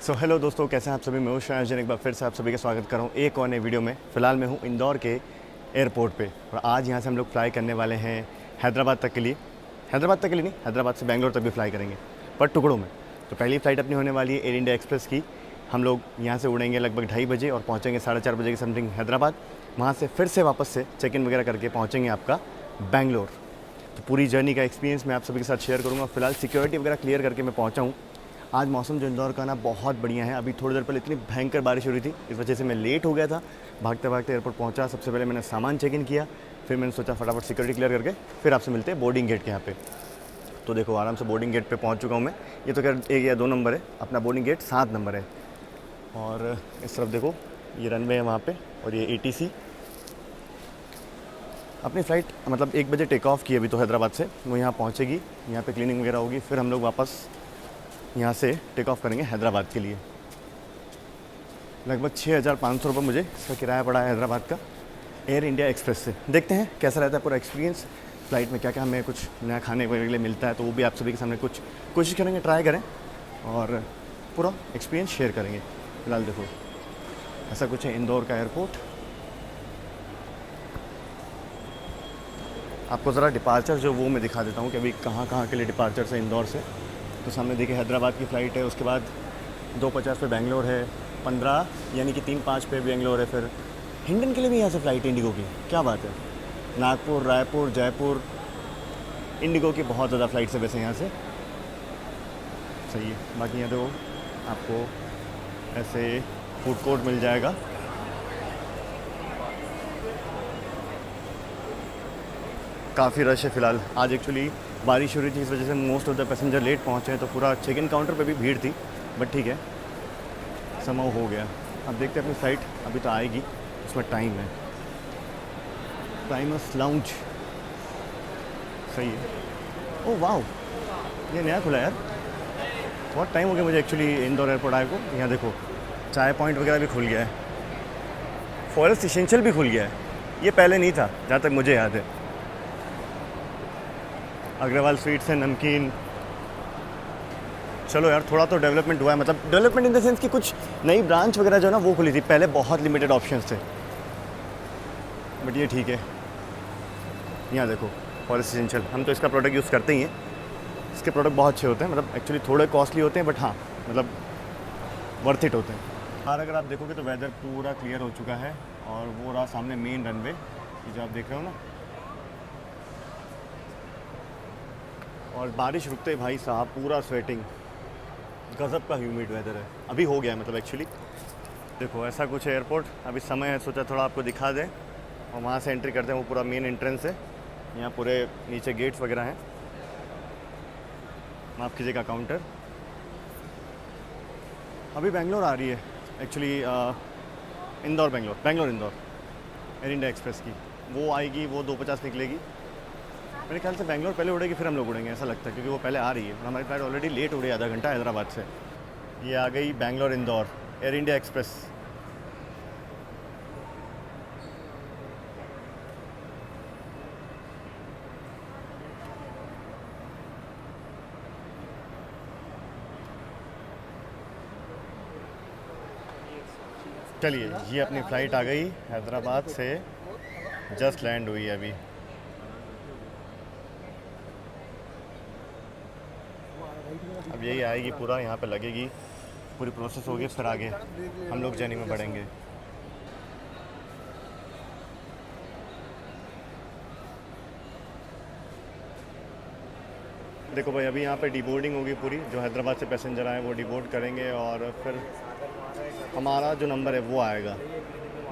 So hello दोस्तों, कैसे हैं आप सभी। मैं हूं शायद, एक बार फिर से आप सभी का स्वागत कर रहा हूं एक और नए वीडियो में। फ़िलहाल मैं हूं इंदौर के एयरपोर्ट पे और आज यहां से हम लोग फ्लाई करने वाले हैं हैदराबाद तक के लिए। हैदराबाद तक के लिए नहीं, हैदराबाद से बेंगलोर तक भी फ्लाई करेंगे, पर टुकड़ों में। तो पहली फ़्लाइट अपनी होने वाली है एयर इंडिया एक्सप्रेस की। हम लोग यहाँ से उड़ेंगे लगभग 2:30 बजे और पहुँचेंगे 4:30 बजे के समथिंग हैदराबाद। वहाँ से फिर से वापस से चेक इन वगैरह करके पहुँचेंगे आपका बेंगलोर। तो पूरी जर्नी का एक्सपीरियंस मैं आप सभी के साथ शेयर करूँगा। फिलहाल सिक्योरिटी वगैरह क्लियर करके मैं पहुँचा हूँ। आज मौसम जो इंदौर का ना बहुत बढ़िया है। अभी थोड़ी देर पहले इतनी भयंकर बारिश हो रही थी, इस वजह से मैं लेट हो गया था। भागते भागते एयरपोर्ट पहुंचा। सबसे पहले मैंने सामान चेक इन किया, फिर मैंने सोचा फटाफट सिक्योरिटी क्लियर करके फिर आपसे मिलते हैं बोर्डिंग गेट के यहाँ पे। तो देखो आराम से बोर्डिंग गेट पे पहुंच चुका हूँ मैं। ये तो खैर 1 या 2 नंबर है, अपना बोर्डिंग गेट 7 नंबर है। और इस तरफ देखो ये रनवे है वहाँ पर, और ये ATC। अपनी फ़्लाइट मतलब 1 बजे टेक ऑफ की अभी तो हैदराबाद से। वो यहाँ पहुँचेगी, यहाँ पे क्लीनिंग वगैरह होगी, फिर हम लोग वापस यहाँ से टेक ऑफ करेंगे हैदराबाद के लिए। लगभग 6,500 रुपये मुझे इसका किराया पड़ा है हैदराबाद का एयर इंडिया एक्सप्रेस से। देखते हैं कैसा रहता है पूरा एक्सपीरियंस। फ़्लाइट में क्या क्या हमें कुछ नया खाने वगैरह के लिए मिलता है, तो वो भी आप सभी के सामने कुछ कोशिश करेंगे, ट्राई करें और पूरा एक्सपीरियंस शेयर करेंगे। फिलहाल देखो ऐसा कुछ है इंदौर का एयरपोर्ट। आपको ज़रा डिपार्चर जो वो मैं दिखा देता हूँ कि अभी कहाँ कहाँ के लिए डिपार्चर है इंदौर से। तो सामने देखिए हैदराबाद की फ़्लाइट है, उसके बाद 2:50 पे बेंगलोर है, 15 यानी कि 3:05 पे बेंगलोर है। फिर हिंडन के लिए भी यहाँ से फ़्लाइट इंडिगो की, क्या बात है। नागपुर, रायपुर, जयपुर, इंडिगो की बहुत ज़्यादा फ़्लाइट्स है वैसे यहाँ से। सही है। बाकी यहाँ तो आपको ऐसे फूड कोर्ट मिल जाएगा। काफ़ी रश है फ़िलहाल। आज एक्चुअली बारिश हो रही थी, इस वजह से most of the passenger late पहुँचे हैं, तो पूरा चेक इन काउंटर पे भी भीड़ थी। बट ठीक है, समय हो गया। अब देखते हैं अपनी फ़्लाइट अभी तो आएगी, उसमें टाइम है। प्राइमस लाउंज सही है। ओह वाह, ये नया खुला यार। बहुत टाइम हो गया मुझे एक्चुअली इंदौर एयरपोर्ट आए को। यहाँ देखो चाय पॉइंट वगैरह भी खुल गया है, फॉरेस्ट इसेंशियल भी खुल गया है। ये पहले नहीं था जहाँ तक मुझे याद है। अग्रवाल स्वीट्स है, नमकीन। चलो यार, थोड़ा तो डेवलपमेंट हुआ है, मतलब डेवलपमेंट इन द सेंस कि कुछ नई ब्रांच वगैरह जो है ना वो खुली थी। पहले बहुत लिमिटेड ऑप्शंस थे, बट ये ठीक है। यहाँ देखो फॉरेस्ट एसेंशियल, हम तो इसका प्रोडक्ट यूज़ करते ही हैं। इसके प्रोडक्ट बहुत अच्छे होते हैं, मतलब एक्चुअली थोड़े कॉस्टली होते हैं, बट हाँ मतलब वर्थ इट होते हैं। बाहर अगर आप देखोगे तो वेदर पूरा क्लियर हो चुका है, और वो रहा सामने मेन रनवे, ये जो आप देख रहे हो ना। और बारिश रुकते ही भाई साहब पूरा स्वेटिंग, गज़ब का ह्यूमिड वेदर है। अभी हो गया है मतलब एक्चुअली। देखो ऐसा कुछ है एयरपोर्ट। अभी समय है, सोचा थोड़ा आपको दिखा दें। और वहाँ से एंट्री करते हैं, वो पूरा मेन एंट्रेंस है। यहाँ पूरे नीचे गेट्स वगैरह हैं, माफ़ कीजिएगा काउंटर। अभी बेंगलोर आ रही है actually, Indore Bangalore Indore air India express की। वो आएगी, वो 2:50 निकलेगी मेरे ख्याल से। बेंगलोर पहले उड़ेगी, फिर हम लोग उड़ेंगे ऐसा लगता है, क्योंकि वो पहले आ रही है और हमारी फ्लाइट ऑलरेडी लेट हो रही है आधा घंटा हैदराबाद से। ये आ गई Bangalore Indore air India express. चलिए, ये अपनी फ़्लाइट आ गई हैदराबाद से, जस्ट लैंड हुई है अभी। अब यही आएगी, पूरा यहाँ पे लगेगी, पूरी प्रोसेस होगी, फिर आगे हम लोग जर्नी में बढ़ेंगे। देखो भाई, अभी यहाँ पे डिबोर्डिंग होगी पूरी। जो हैदराबाद से पैसेंजर आए वो डिबोर्ड करेंगे, और फिर हमारा जो नंबर है वो आएगा।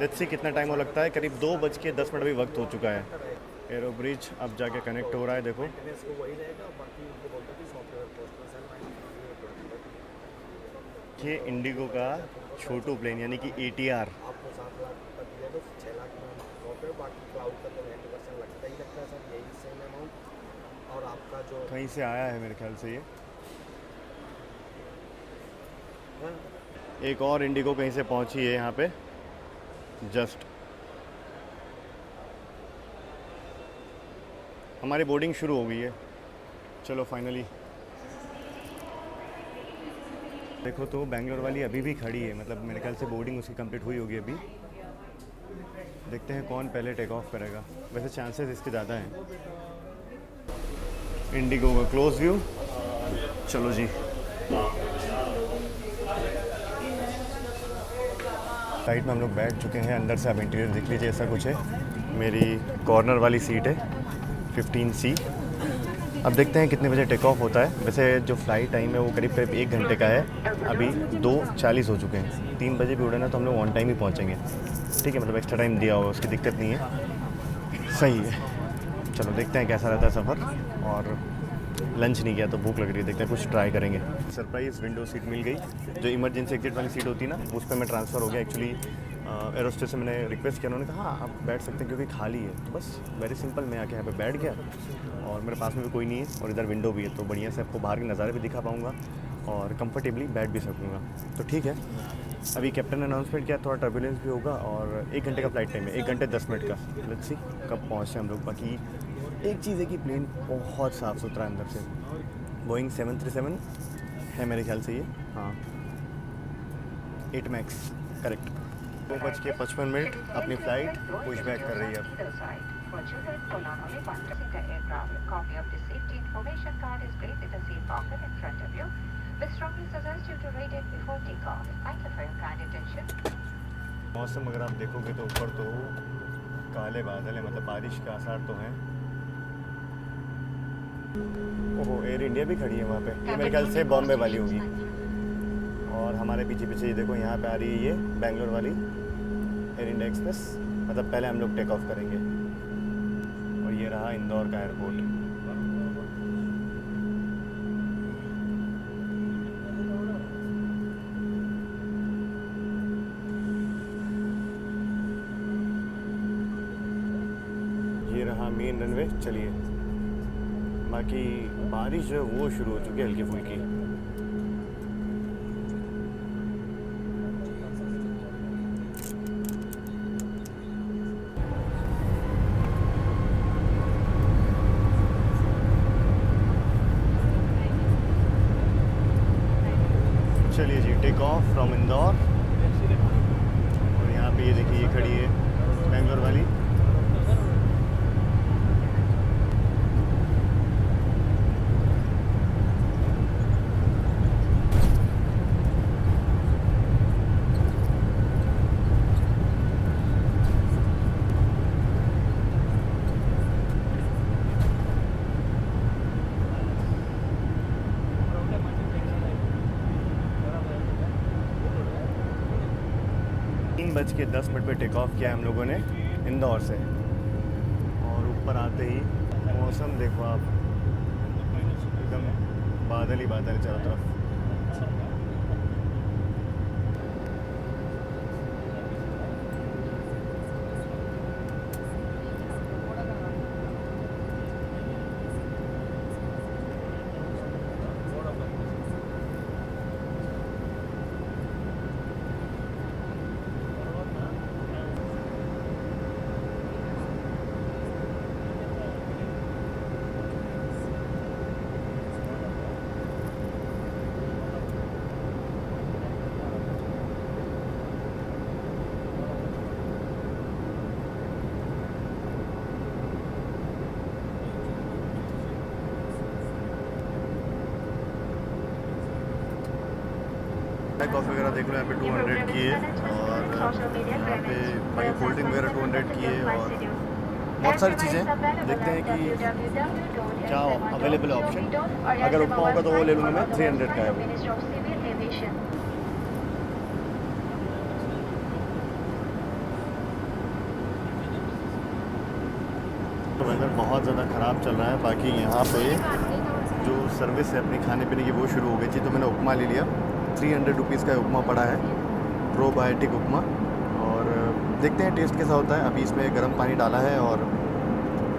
लेट्स सी कितना टाइम हो लगता है। करीब 2:10 अभी वक्त हो चुका है। एरो ब्रिज अब जाके कनेक्ट हो रहा है। देखो ये इंडिगो का छोटू प्लेन यानी कि ATR। कहीं से आया है मेरे ख्याल से ये। एक और इंडिगो कहीं से पहुंची है यहाँ पे जस्ट। हमारी बोर्डिंग शुरू हो गई है। चलो फाइनली देखो तो बेंगलोर वाली अभी भी खड़ी है, मतलब मेरे ख्याल से बोर्डिंग उसकी कंप्लीट हुई होगी अभी। देखते हैं कौन पहले टेक ऑफ करेगा, वैसे चांसेस इसके ज़्यादा हैं। इंडिगो का क्लोज व्यू, चलो जी। फ्लाइट में हम लोग बैठ चुके हैं, अंदर से आप इंटीरियर देख लीजिए, ऐसा कुछ है। मेरी कॉर्नर वाली सीट है 15C। अब देखते हैं कितने बजे टेक ऑफ होता है। वैसे जो फ़्लाइट टाइम है वो करीब करीब 1 घंटे का है, अभी 2:40 हो चुके हैं। 3 बजे भी उड़े ना तो हम लोग ऑन टाइम ही पहुँचेंगे, ठीक है, मतलब एक्स्ट्रा टाइम दिया होगा, उसकी दिक्कत नहीं है, सही है। चलो देखते हैं कैसा रहता है सफ़र। और लंच नहीं किया तो भूख लग रही है, देखते हैं कुछ ट्राई करेंगे। सरप्राइज़ विंडो सीट मिल गई, जो इमरजेंसी एग्जिट वाली सीट होती है ना, उस पर मैं ट्रांसफ़र हो गया। एक्चुअली एरोस्टेस से मैंने रिक्वेस्ट किया, उन्होंने कहा हाँ आप बैठ सकते हैं क्योंकि खाली है। तो बस वेरी सिंपल, मैं आके यहाँ पे बैठ गया और मेरे पास में भी कोई नहीं है और इधर विंडो भी है, तो बढ़िया से आपको बाहर के नज़ारे भी दिखा पाऊँगा और कंफर्टेबली बैठ भी सकूँगा, तो ठीक है। अभी कैप्टन ने अनाउंसमेंट किया, थोड़ा टर्बुलेंस भी होगा और 1 घंटे का फ़्लाइट टाइम है, 1 घंटे 10 मिनट का। लेट्स सी कब पहुँचते हम लोग। बाकी एक चीज़ है कि प्लेन बहुत साफ़ सुथरा अंदर से। बोइंग 737 है मेरे ख्याल से ये, हाँ 8 मैक्स करेक्ट। 2:55 अपनी फ़्लाइट पुश बैक कर रही है अब। मौसम अगर आप देखोगे तो ऊपर तो काले बादल हैं, मतलब बारिश के आसार तो हैं। ओहो, एयर इंडिया भी खड़ी है वहाँ पे, ये मेरे ख्याल से बॉम्बे वाली होगी। और हमारे पीछे पीछे ये देखो, यहाँ पे आ रही है ये बेंगलोर वाली एयर इंडिया एक्सप्रेस, मतलब पहले हम लोग टेक ऑफ करेंगे। और ये रहा इंदौर का एयरपोर्ट। ये रहा मेन रनवे, चलिए। बाकी बारिश जो है वो शुरू हो चुकी है हल्की फुल्की। चलिए जी, टेक ऑफ फ्रॉम इंदौर। और यहाँ पे ये देखिए, ये खड़ी है बेंगलोर वाली। बज के 10 मिनट पे टेक ऑफ किया हम लोगों ने इंदौर से। और ऊपर आते ही मौसम देखो आप, एकदम बादल ही बादल चारों तरफ। कॉफ़ी वगैरह देख लो, यहाँ पे 200 की है। और यहाँ पे भाई कोल्ड ड्रिंक वगैरह 200 की है। और बहुत सारी चीज़ें, देखते हैं कि क्या अवेलेबल है ऑप्शन। अगर उपमा होगा तो वो ले लूँगा मैं, 300 का है वो। तो वेदर बहुत ज़्यादा ख़राब चल रहा है। बाकी यहाँ पे जो सर्विस है अपनी खाने पीने की वो शुरू हो गई थी, तो मैंने उपमा ले लिया। 300 रुपीज़ का उपमा पड़ा है, प्रोबायोटिक उपमा। और देखते हैं टेस्ट कैसा होता है। अभी इसमें गर्म पानी डाला है और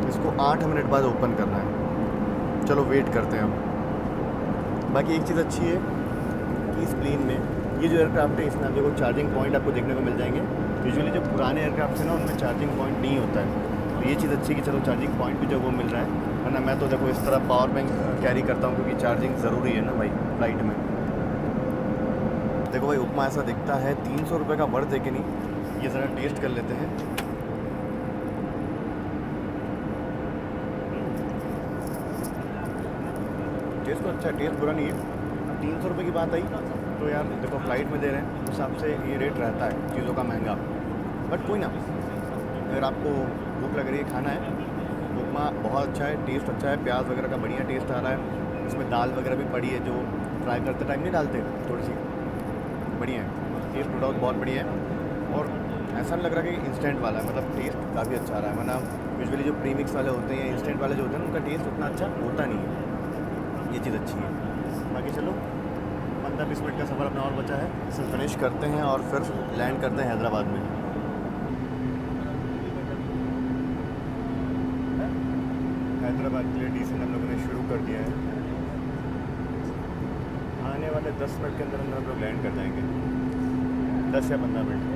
इसको 8 मिनट बाद ओपन करना है। चलो वेट करते हैं अब। बाकी एक चीज़ अच्छी है कि इस प्लेन में ये जो एयरक्राफ्ट है, इसमें आप देखो चार्जिंग पॉइंट आपको देखने को मिल जाएंगे। यूजुअली जो पुराने एयरक्राफ्ट है ना, उनमें चार्जिंग पॉइंट नहीं होता है, तो ये चीज़ अच्छी है कि चलो चार्जिंग पॉइंट भी जो वो मिल रहा है। वरना मैं तो देखो इस तरह पावर बैंक कैरी करता हूँ, क्योंकि चार्जिंग ज़रूरी है ना भाई फ़्लाइट में। देखो भाई उपमा ऐसा दिखता है, 300 रुपये का वर्थ है कि नहीं, ये ज़रा टेस्ट कर लेते हैं। टेस्ट तो अच्छा है, टेस्ट बुरा नहीं है। 300 रुपये की बात आई तो यार देखो फ्लाइट में दे रहे हैं, उस हिसाब से ये रेट रहता है चीज़ों का महंगा, बट कोई ना, अगर आपको भूख लग रही है, खाना है, उपमा बहुत अच्छा है, टेस्ट अच्छा है, प्याज वगैरह का बढ़िया टेस्ट आ रहा है, इसमें दाल वगैरह भी पड़ी है जो फ्राई करते टाइम नहीं डालते, थोड़ी सी बढ़िया है, टेस्ट नो डाउट बहुत बढ़िया है। और ऐसा नहीं लग रहा कि इंस्टेंट वाला है, मतलब टेस्ट काफ़ी अच्छा आ रहा है, वरना यूजुअली जो प्रीमिक्स वाले होते हैं या इंस्टेंट वाले जो होते हैं उनका टेस्ट उतना अच्छा होता नहीं है, ये चीज़ अच्छी है। बाकी चलो 15-20 मिनट का सफ़र अपना और बचा है, इसे फिनिश करते हैं और फिर लैंड करते हैं हैदराबाद में। हैदराबाद के लिए डिसेंट हम लोगों ने शुरू कर दिया है, आने वाले 10 मिनट के अंदर अंदर हम लोग लैंड कर जाएंगे, 10 या 15 मिनट।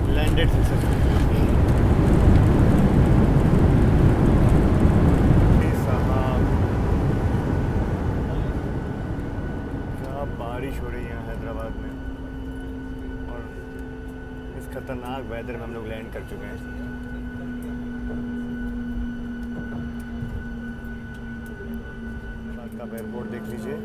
Landed successfully. साहब क्या बारिश हो रही है यहाँ हैदराबाद में, और इस खतरनाक वेदर में हम लोग लैंड कर चुके हैं। का एयरपोर्ट देख लीजिए,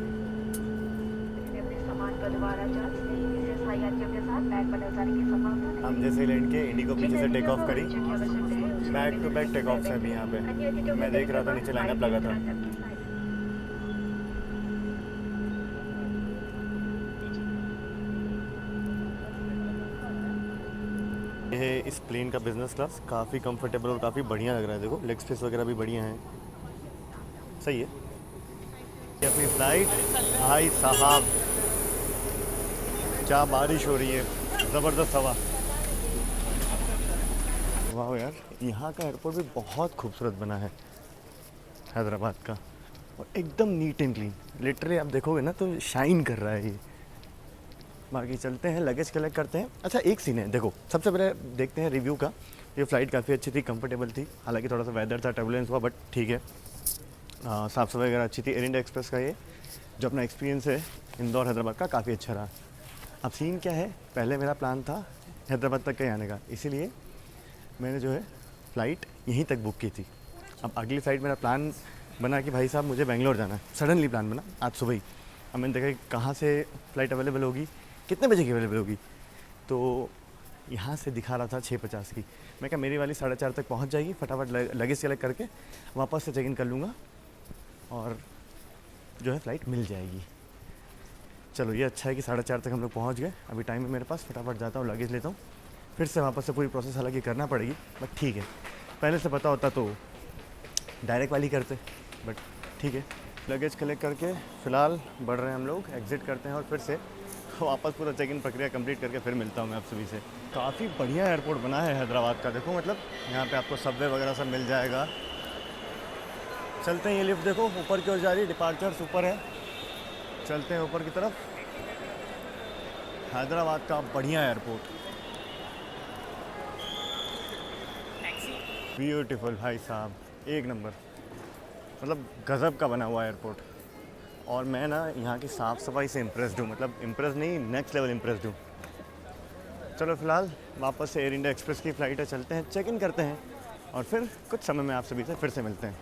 हम जैसे लैंड के इंडिगो पीछे से टेक ऑफ करी, back to back take off है अभी यहाँ पे, मैं देख रहा था नीचे लाइनअप लगा था। ये है इस प्लेन का बिजनेस क्लास, काफ़ी कंफर्टेबल और काफ़ी बढ़िया लग रहा है, देखो लेग स्पेस वगैरह भी बढ़िया है, सही है। ये अपनी फ्लाइट, भाई साहब क्या बारिश हो रही है, ज़बरदस्त हवा। वाह यार, यहाँ का एयरपोर्ट भी बहुत खूबसूरत बना है हैदराबाद का, और एकदम नीट एंड क्लीन, लिटरली आप देखोगे ना तो शाइन कर रहा है ये। बाकी चलते हैं, लगेज कलेक्ट करते हैं। अच्छा एक सीन है, देखो सबसे पहले देखते हैं रिव्यू का। ये फ़्लाइट काफ़ी अच्छी थी, कंफर्टेबल थी, हालांकि थोड़ा सा वेदर था, टर्बुलेंस हुआ, बट ठीक है। साफ़ सफाई वगैरह अच्छी थी। एयर इंडिया एक्सप्रेस का ये जो अपना एक्सपीरियंस है इंदौर हैदराबाद का, काफ़ी अच्छा रहा। अब सीन क्या है, पहले मेरा प्लान था हैदराबाद तक के आने का, इसीलिए मैंने जो है फ़्लाइट यहीं तक बुक की थी। अब अगली फ़्लाइट मेरा प्लान बना कि भाई साहब मुझे बेंगलोर जाना है, सडनली प्लान बना आज सुबह ही। अब मैंने देखा कि कहाँ से फ़्लाइट अवेलेबल होगी, कितने बजे की अवेलेबल होगी, तो यहाँ से दिखा रहा था 6:50 की। मैं कहा मेरी वाली 4:30 तक पहुँच जाएगी, फटाफट लगेज सेलेक्ट करके वापस से चेक इन कर लूँगा और जो है फ़्लाइट मिल जाएगी। चलो ये अच्छा है कि 4:30 तक हम लोग पहुँच गए। अभी टाइम है मेरे पास, फटाफट जाता हूँ, लगेज लेता हूँ, फिर से वापस से पूरी प्रोसेस हालांकि करना पड़ेगी, बट ठीक है। पहले से पता होता तो डायरेक्ट वाली करते, बट ठीक है। लगेज कलेक्ट करके फ़िलहाल बढ़ रहे हैं हम लोग, एग्ज़िट करते हैं और फिर से वापस पूरा चेक इन प्रक्रिया कंप्लीट करके फिर मिलता हूँ मैं आप सभी से। काफ़ी बढ़िया एयरपोर्ट बना है हैदराबाद का, देखो मतलब यहाँ पे आपको सबवे वगैरह सब मिल जाएगा। चलते हैं, ये लिफ्ट देखो ऊपर की ओर जा रही है, डिपार्चर्स ऊपर है, चलते हैं ऊपर की तरफ। हैदराबाद का बढ़िया एयरपोर्ट, ब्यूटीफुल भाई साहब, एक नंबर। मतलब गज़ब का बना हुआ एयरपोर्ट। और मैं ना यहाँ की साफ़ सफाई से इम्प्रेस्ड हूँ, मतलब इम्प्रेस नहीं, नेक्स्ट लेवल इम्प्रेस्ड हूँ। चलो फ़िलहाल वापस से एयर इंडिया एक्सप्रेस की फ़्लाइट है, चलते हैं, चेक इन करते हैं और फिर कुछ समय में आप सभी से फिर से मिलते हैं।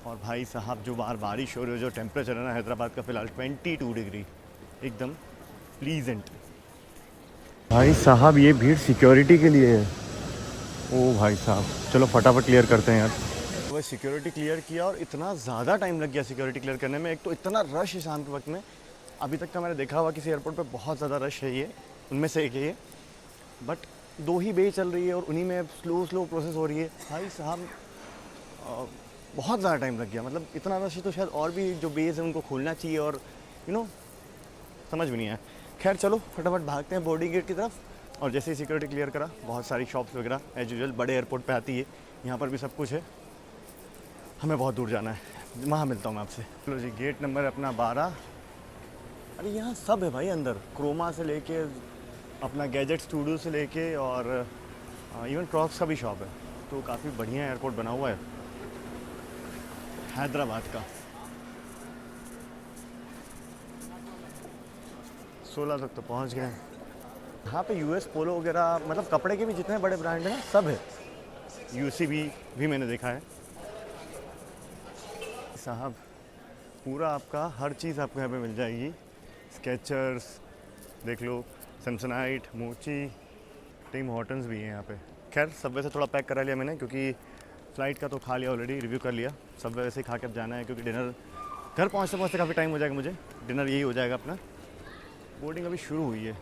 और भाई साहब जो बाहर बारिश हो रही है, जो टेम्परेचर है ना हैदराबाद का फ़िलहाल 22 डिग्री, एकदम प्लीजेंट। भाई साहब ये भीड़ सिक्योरिटी के लिए है। ओ भाई साहब, चलो फटाफट क्लियर करते हैं यार। वह सिक्योरिटी क्लियर किया और इतना ज़्यादा टाइम लग गया सिक्योरिटी क्लियर करने में। एक तो इतना रश है शाम के वक्त में, अभी तक का मैंने देखा हुआ किसी एयरपोर्ट पे बहुत ज़्यादा रश है, ये उनमें से एक है ये। बट 2 ही बे चल रही है और उन्हीं में स्लो प्रोसेस हो रही है। भाई साहब बहुत ज़्यादा टाइम लग गया, मतलब इतना रश है तो शायद और भी जो बेस है उनको खोलना चाहिए, और समझ भी नहीं आया। खैर चलो फटाफट भागते हैं बोर्डिंग गेट की तरफ। और जैसे ही सिक्योरिटी क्लियर करा, बहुत सारी शॉप्स वगैरह एज यूजुअल बड़े एयरपोर्ट पे आती है, यहाँ पर भी सब कुछ है। हमें बहुत दूर जाना है, वहाँ मिलता हूँ मैं आपसे। चलो जी, गेट नंबर अपना 12। अरे यहाँ सब है भाई अंदर, क्रोमा से लेके अपना गैजेट स्टूडियो से लेके और इवन क्रॉक्स का भी शॉप है। तो काफ़ी बढ़िया एयरपोर्ट बना हुआ है हैदराबाद का। 16 तक तो पहुँच गए। यहाँ पे यूएस पोलो वगैरह, मतलब कपड़े के भी जितने बड़े ब्रांड हैं ना सब है। यूसीबी भी मैंने देखा है। साहब पूरा आपका हर चीज़ आपको यहाँ पे मिल जाएगी। स्केचर्स देख लो, सैमसनाइट, मोची, टिम हॉर्टन्स भी हैं यहाँ पे। खैर सबवे से थोड़ा पैक करा लिया मैंने, क्योंकि फ़्लाइट का तो खा लिया ऑलरेडी, रिव्यू कर लिया। सबवे वैसे ही खा के अब जाना है, क्योंकि डिनर घर पहुँचते काफ़ी टाइम हो जाएगा मुझे। डिनर यही हो जाएगा अपना। बोर्डिंग अभी शुरू हुई है,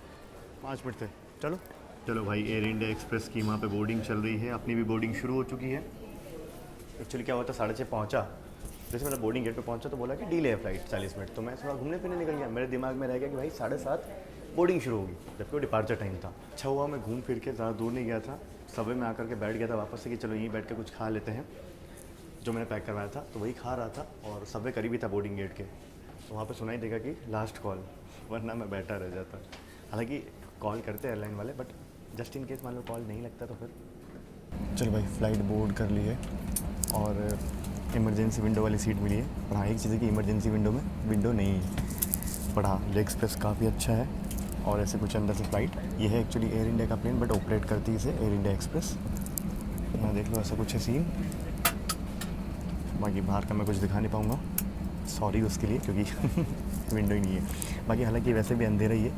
5 मिनट से। चलो भाई, एयर इंडिया एक्सप्रेस की वहाँ पे बोर्डिंग चल रही है, अपनी भी बोर्डिंग शुरू हो चुकी है। एक्चुअली क्या हुआ था, 6:30 पहुँचा, जैसे मतलब बोर्डिंग गेट पे पहुँचा तो बोला कि डिले है फ़्लाइट 40 मिनट। तो मैं थोड़ा घूमने फिरने निकल गया, मेरे दिमाग में रह गया कि भाई 7:30 बोर्डिंग शुरू होगी, जबकि वो डिपार्चर टाइम था। अच्छा हुआ मैं घूम फिर के ज़्यादा दूर नहीं गया था, सबवे में आकर के बैठ गया था वापस से कि चलो यहीं बैठ के कुछ खा लेते हैं। जो मैंने पैक करवाया था तो वही खा रहा था, और सबवे करीब ही था बोर्डिंग गेट के। तो वहाँ पर सुनाई देगा कि लास्ट कॉल, वरना मैं बैठा रह जाता। हालांकि कॉल करते हैं एयरलाइन वाले, बट जस्ट इन केस मान लो कॉल नहीं लगता तो फिर। चलो भाई, फ़्लाइट बोर्ड कर ली है और इमरजेंसी विंडो वाली सीट मिली है। पर हाँ, एक चीज़ है कि इमरजेंसी विंडो में विंडो नहीं है। पर हाँ, लेग स्पेस काफ़ी अच्छा है और ऐसे कुछ अंदर से फ़्लाइट। ये है एक्चुअली एयर इंडिया का प्लेन, बट ऑपरेट करती है इसे एयर इंडिया एक्सप्रेस। यहाँ देख लो, ऐसा कुछ है सीन। बाकी बाहर का मैं कुछ दिखा नहीं पाऊँगा, सॉरी उसके लिए, क्योंकि विंडो ही नहीं है। बाकी हालांकि वैसे भी अंधेरा ही है,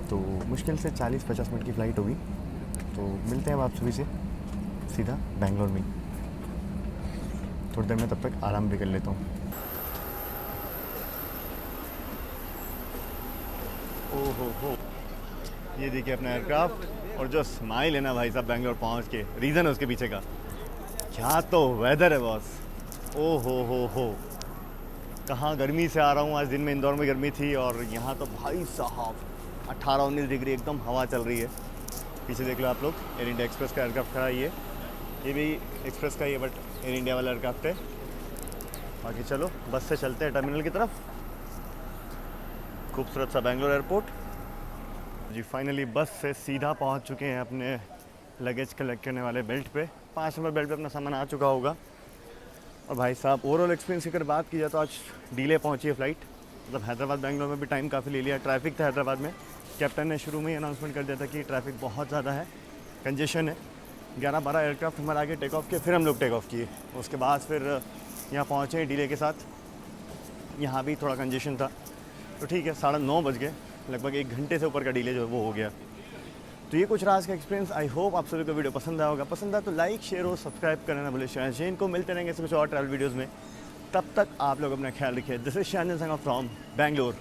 तो मुश्किल से 40-50 मिनट की फ़्लाइट होगी। तो मिलते हैं आप सभी से सीधा बेंगलोर में। थोड़ी देर में तब तक आराम भी कर लेता हूँ। ओहो हो, ये देखिए अपना एयरक्राफ्ट, और जो स्माइल है ना भाई साहब बेंगलोर पहुँच के, रीज़न है उसके पीछे का। क्या तो वेदर है बॉस, ओ हो। कहाँ गर्मी से आ रहा हूँ, आज दिन में इंदौर में गर्मी थी और यहाँ तो भाई साहब 18-19 डिग्री, एकदम हवा चल रही है। पीछे देख लो आप लोग, एयर इंडिया एक्सप्रेस का एयरक्राफ्ट खड़ा है। ये भी एक्सप्रेस का ही है, बट एयर इंडिया वाला एयरक्राफ्ट है। बाकी चलो बस से चलते हैं टर्मिनल की तरफ। खूबसूरत सा बेंगलोर एयरपोर्ट जी। फाइनली बस से सीधा पहुंच चुके हैं अपने लगेज कलेक्ट करने वाले बेल्ट पे। 5 नंबर बेल्ट पे अपना सामान आ चुका होगा। और भाई साहब ओवरऑल एक्सपीरियंस की अगर बात की जाए तो आज डिले पहुंची है फ़्लाइट। मतलब हैदराबाद बेंगलोर में भी टाइम काफ़ी ले लिया। ट्रैफिक था हैदराबाद में, कैप्टन ने शुरू में ही अनाउंसमेंट कर दिया था कि ट्रैफिक बहुत ज़्यादा है, कंजेशन है। 11-12 एयरक्राफ्ट हमारे आगे टेक ऑफ किए, फिर हम लोग टेक ऑफ किए। उसके बाद फिर यहाँ पहुँचे डिले के साथ। यहाँ भी थोड़ा कंजेशन था, तो ठीक है, 9:30 बज गए, लगभग 1 घंटे से ऊपर का डिले जो है वो हो गया। तो ये कुछ रहा आज का एक्सपीरियंस। आई होप आप सभी को वीडियो पसंद आया होगा। पसंद आया तो लाइक, शेयर और सब्सक्राइब करना ना भूलें। शायद को मिलते रहेंगे ऐसे कुछ और ट्रैवल वीडियोज़ में। तब तक आप लोग अपना ख्याल रखिए। दिस इज शान संगा फ्रॉम बेंगलोर।